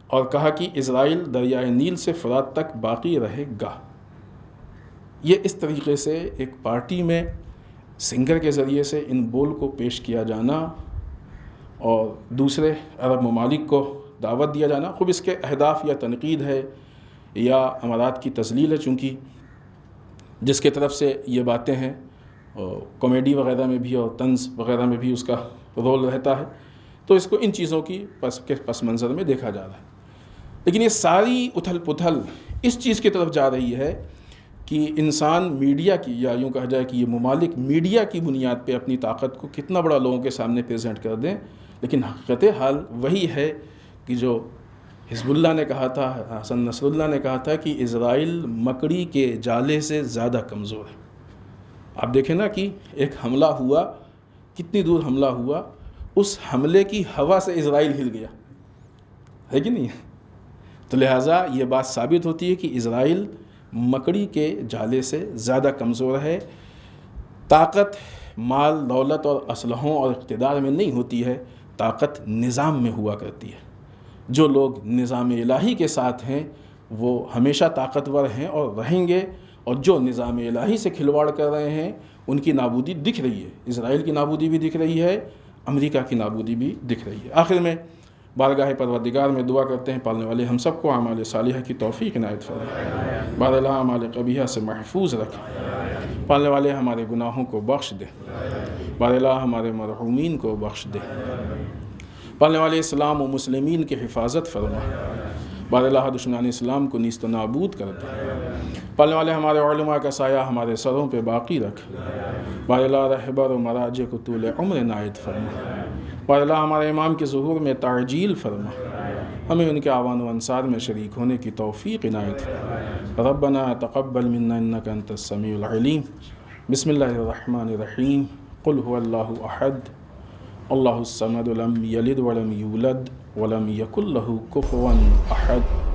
اور کہا کہ اسرائیل دریائے نیل سے فرات تک باقی رہے گا۔ یہ اس طریقے سے ایک پارٹی میں سنگر کے ذریعے سے ان بول کو پیش کیا جانا اور دوسرے عرب ممالک کو دعوت دیا جانا، خوب اس کے اہداف یا تنقید ہے یا امارات کی تذلیل ہے، چونکہ جس کے طرف سے یہ باتیں ہیں کامیڈی وغیرہ میں بھی اور طنز وغیرہ میں بھی اس کا رول رہتا ہے، تو اس کو ان چیزوں کی پس منظر میں دیکھا جا رہا ہے۔ لیکن یہ ساری اتھل پتھل اس چیز کی طرف جا رہی ہے کہ انسان میڈیا کی، یا یوں کہا جائے کہ یہ ممالک میڈیا کی بنیاد پہ اپنی طاقت کو کتنا بڑا لوگوں کے سامنے پریزنٹ کر دیں، لیکن حقیقت حال وہی ہے کہ جو حزب اللہ نے کہا تھا، حسن نصر اللہ نے کہا تھا کہ اسرائیل مکڑی کے جالے سے زیادہ کمزور ہے۔ آپ دیکھیں نا کہ ایک حملہ ہوا، کتنی دور حملہ ہوا، اس حملے کی ہوا سے اسرائیل ہل گیا ہے کہ نہیں؟ تو لہٰذا یہ بات ثابت ہوتی ہے کہ اسرائیل مکڑی کے جالے سے زیادہ کمزور ہے۔ طاقت مال دولت اور اسلحوں اور اقتدار میں نہیں ہوتی ہے، طاقت نظام میں ہوا کرتی ہے۔ جو لوگ نظام الہی کے ساتھ ہیں وہ ہمیشہ طاقتور ہیں اور رہیں گے، اور جو نظام الہی سے کھلواڑ کر رہے ہیں ان کی نابودی دکھ رہی ہے۔ اسرائیل کی نابودی بھی دکھ رہی ہے، امریکہ کی نابودی بھی دکھ رہی ہے۔ آخر میں بارگاہ پروردگار میں دعا کرتے ہیں پالنے والے ہم سب کو اعمال صالحہ کی توفیق عنایت فرمائے، بہرحال اعمال قبیحہ سے محفوظ رکھے، پالنے والے ہمارے گناہوں کو بخش دے، بہرحال ہمارے مرحومین کو بخش دے، پالنے والے اسلام و مسلمین کی حفاظت فرما، بہرحال دشمنان اسلام کو نیست و نابود کر دے، پالنے والے ہمارے علماء کا سایہ ہمارے سروں پہ باقی رکھ، بہرحال رہبر و مراجع کو طول عمر عنایت فرما، بہرحال ہمارے امام کے ظہور میں تعجیل فرما، ہمیں ان کے اعوان و انصار میں شریک ہونے کی توفیق عنایت فرما۔ ربنا تقبل منا انک انت السمیع العلیم۔ بسم اللہ الرحمن الرحیم۔ قل هو اللہ احد اللہ الصمد لم یلد ولم یولد ولم یکن له کفوا احد۔